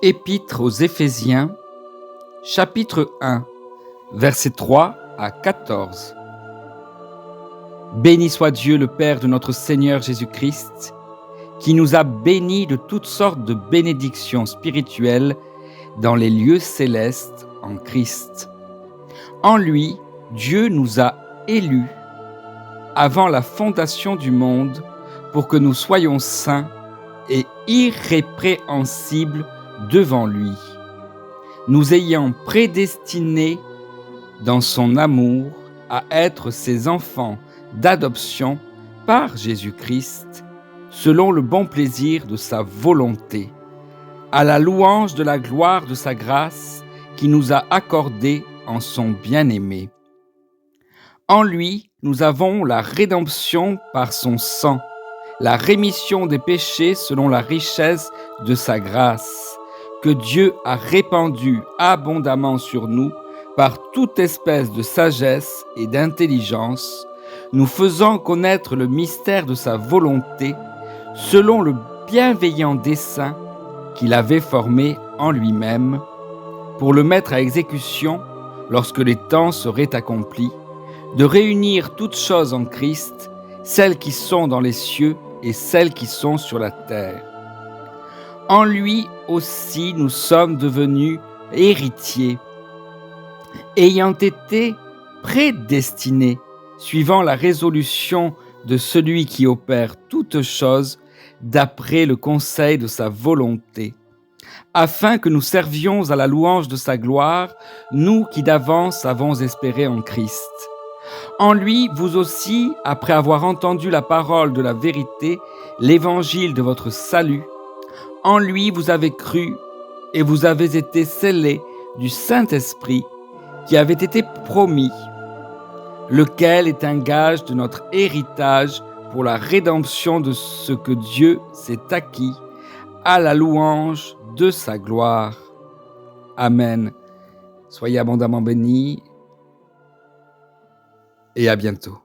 Épître aux Éphésiens, chapitre 1, versets 3 à 14. Béni soit Dieu le Père de notre Seigneur Jésus-Christ, qui nous a bénis de toutes sortes de bénédictions spirituelles dans les lieux célestes en Christ. En lui, Dieu nous a élus avant la fondation du monde pour que nous soyons saints et irrépréhensibles devant lui, nous ayant prédestinés dans son amour à être ses enfants d'adoption par Jésus-Christ, selon le bon plaisir de sa volonté, à la louange de la gloire de sa grâce qui nous a accordée en son bien-aimé. En lui, nous avons la rédemption par son sang, la rémission des péchés selon la richesse de sa grâce, que Dieu a répandue abondamment sur nous par toute espèce de sagesse et d'intelligence, nous faisant connaître le mystère de sa volonté, selon le bienveillant dessein qu'il avait formé en lui-même, pour le mettre à exécution lorsque les temps seraient accomplis, de réunir toutes choses en Christ, celles qui sont dans les cieux et celles qui sont sur la terre. En lui aussi nous sommes devenus héritiers, ayant été prédestinés, suivant la résolution de celui qui opère toutes choses d'après le conseil de sa volonté, afin que nous servions à la louange de sa gloire, nous qui d'avance avons espéré en Christ. En lui, vous aussi, après avoir entendu la parole de la vérité, l'évangile de votre salut, en lui vous avez cru et vous avez été scellés du Saint-Esprit qui avait été promis, lequel est un gage de notre héritage pour la rédemption de ce que Dieu s'est acquis, à la louange de sa gloire. Amen. Soyez abondamment bénis et à bientôt.